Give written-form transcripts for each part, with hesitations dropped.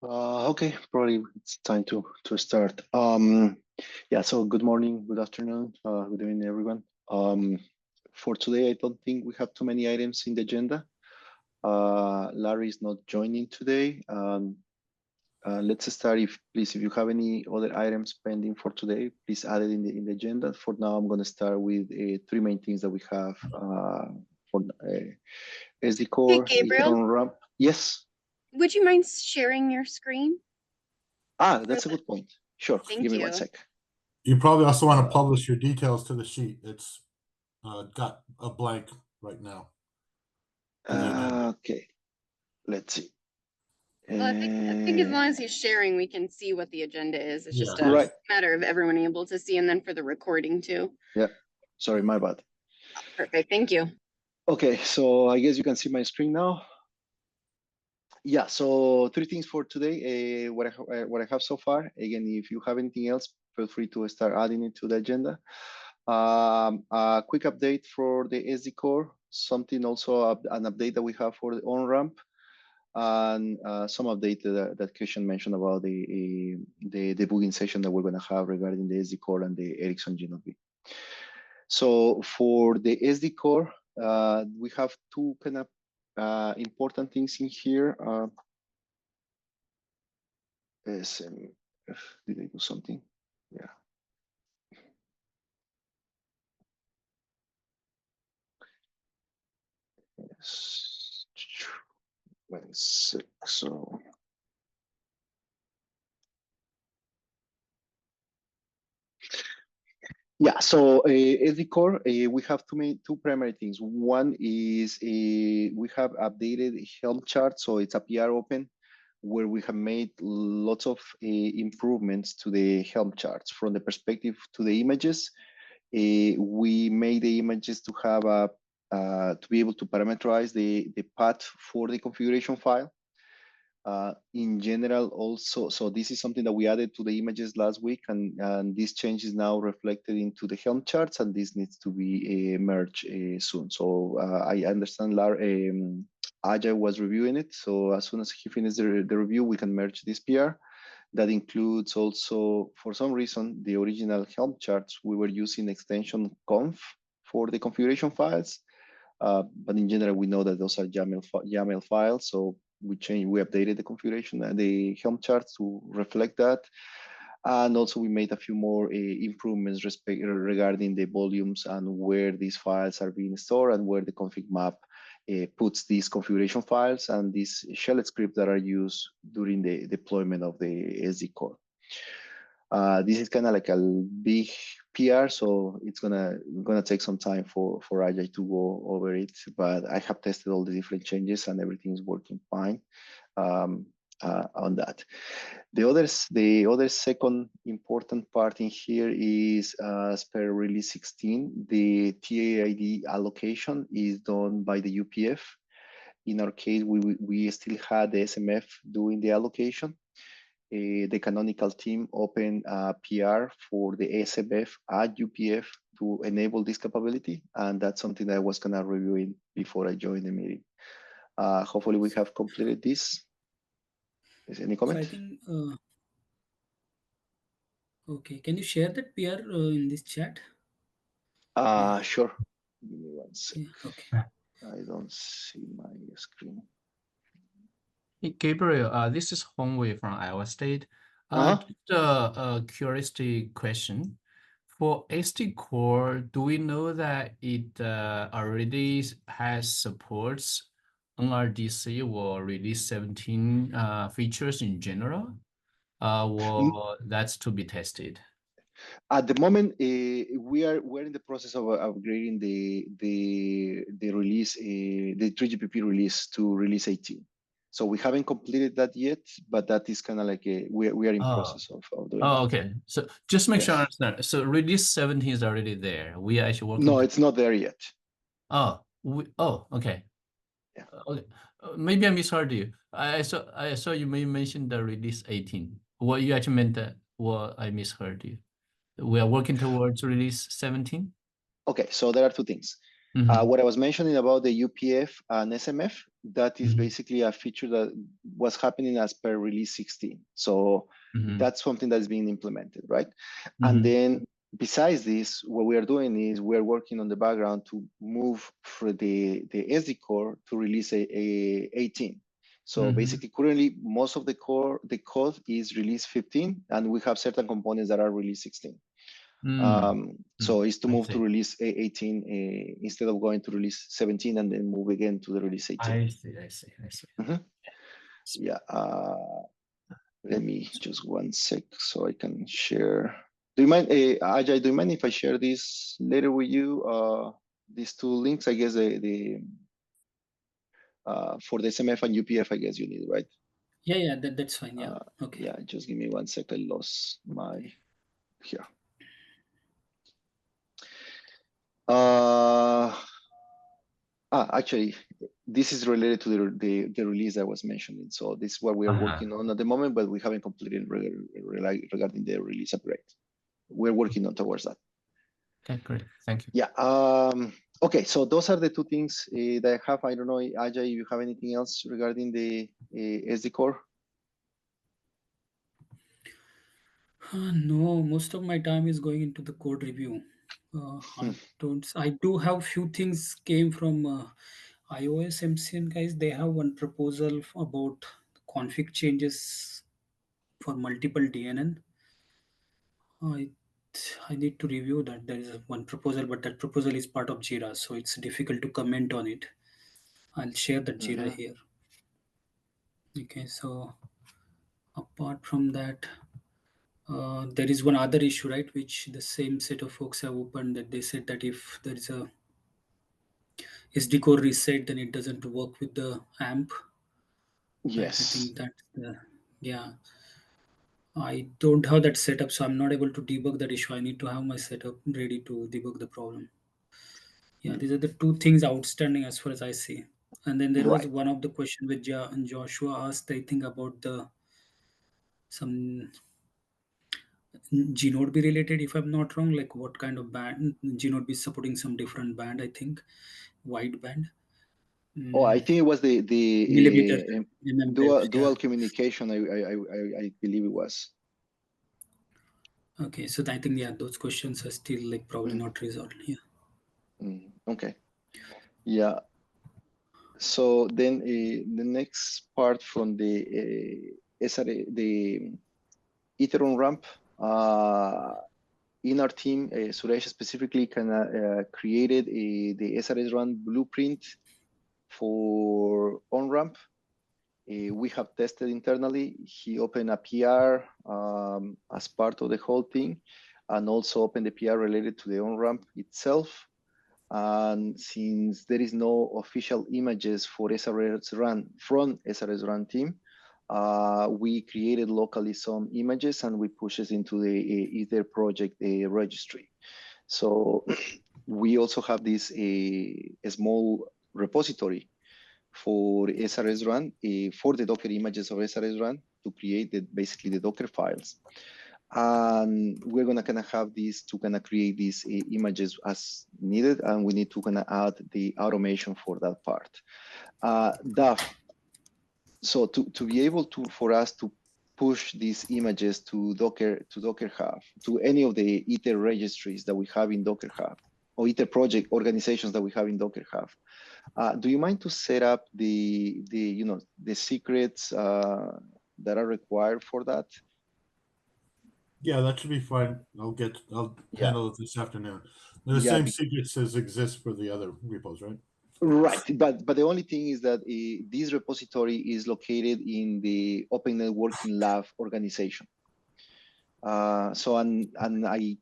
Okay, probably it's time to start. Yeah, so good morning, good afternoon, good evening, everyone. For today, I don't think we have too many items in the agenda. Larry is not joining today. Let's start. Please, if you have any other items pending for today, please add it in the agenda. For now, I'm going to start with three main things that we have for SD core, Hey, Gabriel. Ether on ramp. Yes. Would you mind sharing your screen? That's a good point. Sure. Give me 1 sec. You probably also want to publish your details to the sheet. It's got a blank right now. Okay. Let's see. Well, I think as long as he's sharing, we can see what the agenda is. It's just a right. matter of everyone able to see, and then for the recording too. Yeah. Sorry, my bad. Perfect. Thank you. Okay, so I guess you can see my screen now. Yeah, so three things for today. What I have so far. Again, if you have anything else, feel free to start adding it to the agenda. A quick update for the SD core, something also an update that we have for the on-ramp, and some update that Christian mentioned about the debugging session that we're going to have regarding the SD core and the Ericsson GNOB. So for the SD core, we have two kind of important things in here. Did I do something? Yeah. Yes. 1 sec. So. Yeah, so SD core, we have two primary things. One is we have updated Helm chart, so it's a PR open where we have made lots of improvements to the Helm charts from the perspective to the images. We made the images to have to be able to parameterize the path for the configuration file. In general, also, so this is something that we added to the images last week, and this change is now reflected into the Helm charts, and this needs to be merged soon. So I understand Ajay was reviewing it, so as soon as he finishes the review, we can merge this PR. That includes also, for some reason, the original Helm charts, we were using extension conf for the configuration files, but in general, we know that those are YAML files, so we updated the configuration and the Helm charts to reflect that. And also we made a few more improvements regarding the volumes and where these files are being stored and where the config map puts these configuration files and these shell scripts that are used during the deployment of the SD core. This is kind of like a big PR, so it's gonna take some time for Ajay to go over it. But I have tested all the different changes and everything's working fine on that. The other second important part in here is as per release 16, the TAID allocation is done by the UPF. In our case, we still had the SMF doing the allocation. The canonical team opened a PR for the SMF at UPF to enable this capability, and that's something that I was gonna review before I joined the meeting. Hopefully we have completed this. Is any comment? So I think, okay, can you share that PR in this chat? Sure. Give me 1 sec. Yeah, okay. I don't see my screen. Hey, Gabriel, this is Hongwei from Iowa State. Just a curiosity question. For SD core, do we know that it already has supports NRDC or release 17 features in general? Or that's to be tested? At the moment, we're in the process of upgrading the release, the 3GPP release to release 18. So we haven't completed that yet, but that is kind of like we are in process of doing. Oh, okay. So just make sure I understand. So release 17 is already there. We are actually working. No, it's not there yet. Okay. Yeah. Okay. Maybe I misheard you. I saw you may mention the release 18. What you actually meant that? Well, I misheard you. We are working towards release 17. Okay, so there are two things. What I was mentioning about the UPF and SMF, that is Mhm. basically a feature that was happening as per release 16. So Mhm. that's something that's being implemented, right? Mhm. And then besides this, what we are doing is we're working on the background to move for the SD core to release a 18. So Mhm. basically, currently, most of the code is release 15, and we have certain components that are release 16. So it's to I move to see. release 18 instead of going to release 17 and then move again to the release 18. I see. Yeah. Let me just 1 sec so I can share. Do you mind, Ajay? Do you mind if I share this later with you? These two links, I guess for the SMF and UPF, I guess you need, right? Yeah, that's fine. Yeah. Okay. Yeah, just give me 1 sec. I lost my here. Actually, this is related to the release I was mentioning. So this is what we are working on at the moment, but we haven't completed regarding the release upgrade. We're working on towards that. Okay, great. Thank you. Yeah. Okay, so those are the two things that I have. I don't know, Ajay, you have anything else regarding the SD core? No, most of my time is going into the code review. I do have few things came from iOS MCN guys. They have one proposal about config changes for multiple DNN. I need to review that. There is one proposal, but that proposal is part of Jira, so it's difficult to comment on it. I'll share the Jira here. Okay, so apart from that, there is one other issue, right, which the same set of folks have opened, that they said that if there is a SD core reset, then it doesn't work with the AMP. Right? I Yes. think that's yeah. I don't have that setup, so I'm not able to debug that issue. I need to have my setup ready to debug the problem. Yeah, these are the two things outstanding as far as I see. And then there was Right. one of the question which Joshua asked, I think, about the some Gnode be related, if I'm not wrong, like what kind of band Gnode be supporting some different band, I think, wide band. Oh, I think it was the Millimeter, mm, yeah. dual communication. I believe it was. Okay, so I think, yeah, those questions are still like probably not resolved. Yeah. Okay. Yeah. So then the next part from the SRA, the Ethereum ramp, in our team, Suresh specifically created the SRS run blueprint for on-ramp. We have tested internally. He opened a PR as part of the whole thing, and also opened the PR related to the on-ramp itself. And since there is no official images for SRS Run from SRS Run team, we created locally some images and we push it into the Ether project registry. So we also have this a small repository for SRS Run for the Docker images of SRS Run to create basically the Docker files. And we're gonna kind of have these to kind of create these images as needed, and we need to kind of add the automation for that part. So to be able to, for us to push these images to Docker Hub, to any of the Ether registries that we have in Docker Hub, or Ether project organizations that we have in Docker Hub, do you mind to set up the secrets that are required for that? Yeah, that should be fine. I'll handle it this afternoon. The same secrets as exist for the other repos, right? Right, but the only thing is that this repository is located in the Open Networking Lab organization. So I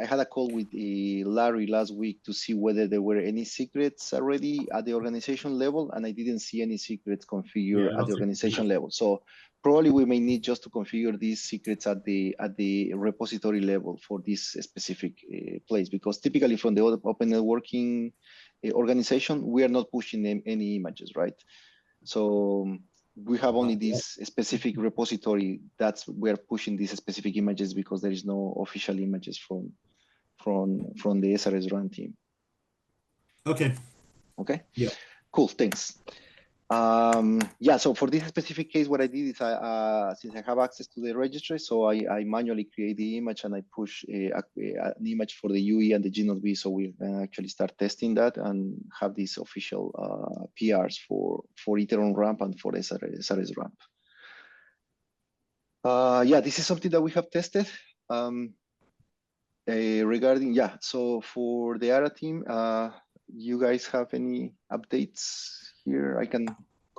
had a call with Larry last week to see whether there were any secrets already at the organization level, and I didn't see any secrets configured at the organization level. So probably we may need just to configure these secrets at the repository level for this specific place, because typically from the Open Networking organization, we are not pushing any images, right? So we have only this specific repository that's we're pushing these specific images because there is no official images from the SRS Run team. Okay. Okay. Yeah. Cool. Thanks. Yeah, so for this specific case, what I did is since I have access to the registry, so I manually create the image and I push an image for the UE and the G0B, so we can actually start testing that and have these official PRs for Aether on ramp and for SRS ramp. Yeah, this is something that we have tested. Regarding, yeah, so for the ARA team, you guys have any updates here? I can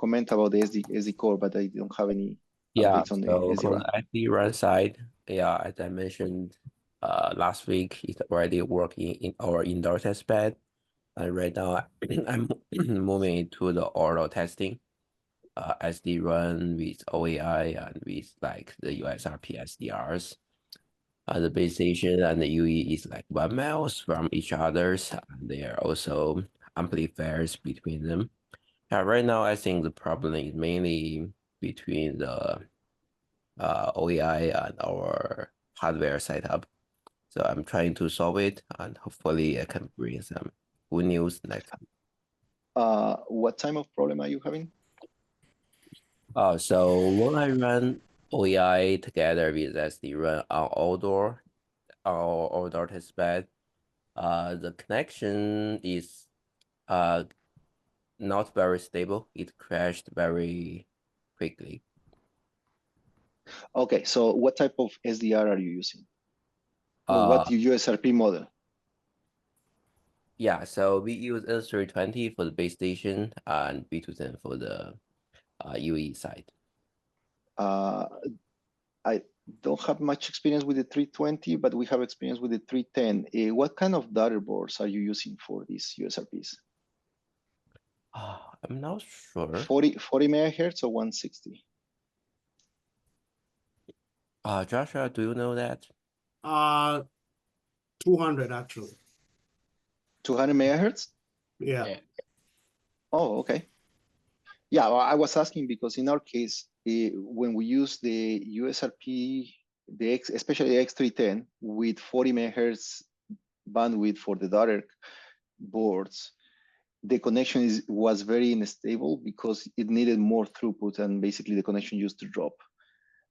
comment about the SD core, but I don't have any updates on the SD on ramp. the SD run side, yeah, as I mentioned last week, it's already working in our indoor test bed. And right now, I'm moving into the auto testing, SD run with OAI and with like the USRP SDRs. The base station and the UE is like 1 miles from each other's, and there are also amplifiers between them. Right now, I think the problem is mainly between the OAI and our hardware setup. So I'm trying to solve it, and hopefully I can bring some good news next time. What type of problem are you having? So when I run OAI together with SD run on outdoor test bed, the connection is not very stable. It crashed very quickly. Okay, so what type of SDR are you using? Or what USRP model? Yeah, so we use S320 for the base station and B210 for the UE side. I don't have much experience with the 320, but we have experience with the 310. What kind of data boards are you using for these USRPs? I'm not sure. 40 megahertz or 160? Joshua, do you know that? 200 actually. 200 megahertz? Yeah. Oh, okay. Yeah, well, I was asking because in our case, when we use the USRP, especially the X310 with 40 megahertz bandwidth for the daughter boards, the connection was very unstable because it needed more throughput and basically the connection used to drop.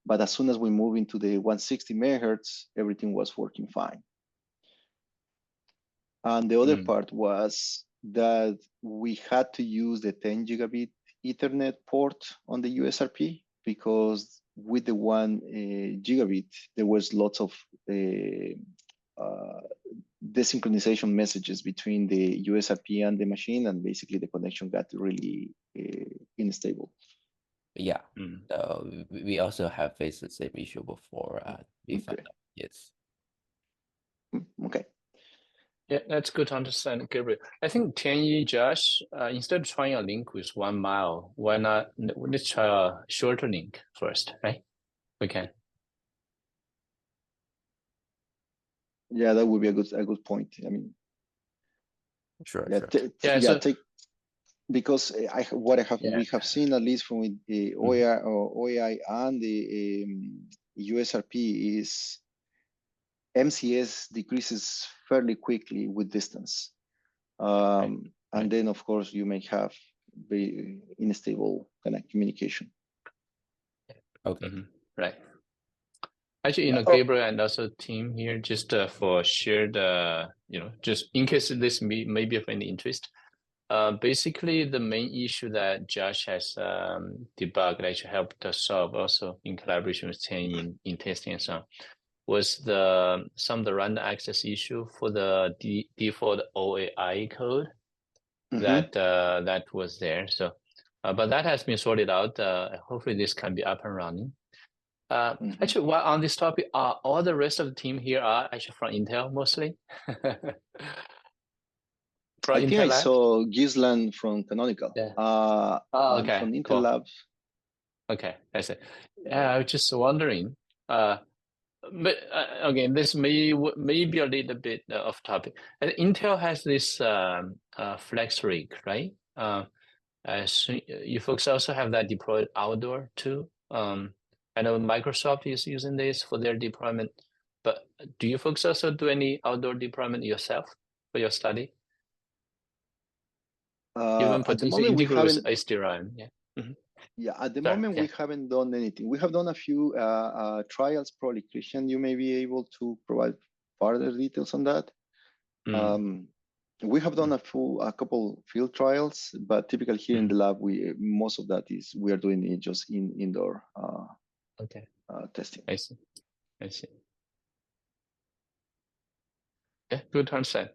But as soon as we move into the 160 megahertz, everything was working fine. And the other part was that we had to use the 10 gigabit Ethernet port on the USRP because with the 1 gigabit, there was lots of desynchronization messages between the USRP and the machine, and basically the connection got really unstable. Yeah, so we also have faced the same issue before. Okay. Yes. Okay. Yeah, that's good to understand, Gabriel. I think 10E, Josh, instead of trying a link with 1 mile, why not let's try a shorter link first, right? We can. Yeah, that would be a good point. I mean, Sure. Because we have seen, at least from the OAI and the USRP, is MCS decreases fairly quickly with distance. And then, of course, you may have very unstable kind of communication. Okay. Right. Actually, Gabriel and also team here, just for shared, just in case this may be of any interest. Basically, the main issue that Josh has debugged, actually helped us solve also in collaboration with Chen in testing and so on, was some of the random access issue for the default OAI code that was there. So, but that has been sorted out. Hopefully, this can be up and running. Actually, while on this topic, all the rest of the team here are actually from Intel mostly. I think I saw Gislan from Canonical. Yeah. Okay. From Intel Labs. Okay, I see. Yeah, I was just wondering. But again, this may be a little bit off topic. Intel has this flex rig, right? So you folks also have that deployed outdoor too. I know Microsoft is using this for their deployment, but do you folks also do any outdoor deployment yourself for your study? Even for At the this moment, we integral with haven't. SD-RAM, yeah. Yeah, at the Sorry, moment, yeah. we haven't done anything. We have done a few trials. Probably, Christian, you may be able to provide further details on that. We have done a couple field trials, but typically here in the lab, most of that is we are doing it just in indoor testing. I see. Yeah, good to understand.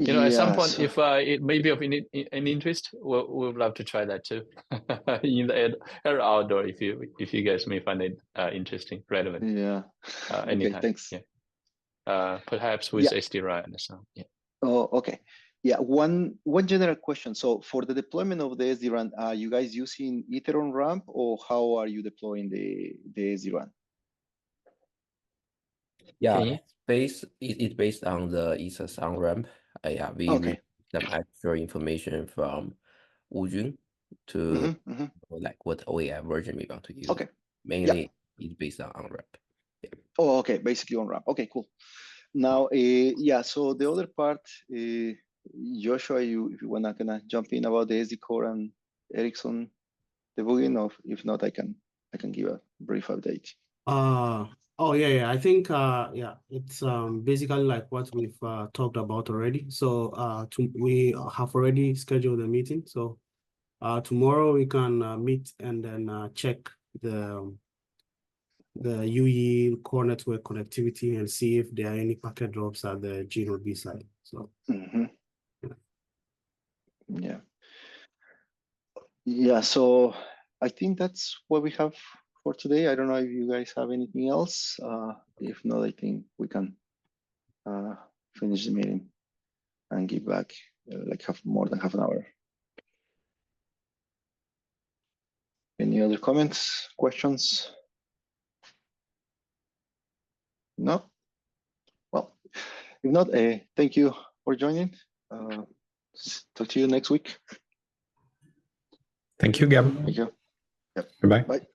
You know, at some point, if it may be of any interest, we'll love to try that too, in the air or outdoor, if you guys may find it interesting, relevant. Yeah. Anytime. Okay, thanks. Yeah. Perhaps with SD-RAM and so on. Yeah. Oh, okay. Yeah, one general question. So for the deployment of the SD-RAN, are you guys using Ether on ramp, or how are you deploying the SD-RAN? Yeah, it's based on the Ether on ramp. Yeah, we read some extra information from Wujun to like what OEM version we want to use. Okay. Mainly it's based on ramp. Yeah. Oh, okay. Basically on ramp. Okay, cool. Now, yeah. So the other part, Joshua, if you wanna jump in about the SD core and Ericsson debugging, or if not, I can give a brief update. Oh yeah. I think it's basically like what we've talked about already. So we have already scheduled a meeting. So tomorrow we can meet and then check the UE core network connectivity and see if there are any packet drops at the G node B side. So yeah. So I think that's what we have for today. I don't know if you guys have anything else. If not, I think we can finish the meeting and give back like more than half an hour. Any other comments, questions? No? Well, if not, thank you for joining. Talk to you next week. Thank you, Gab. Thank you. Yep. Bye-bye. Bye.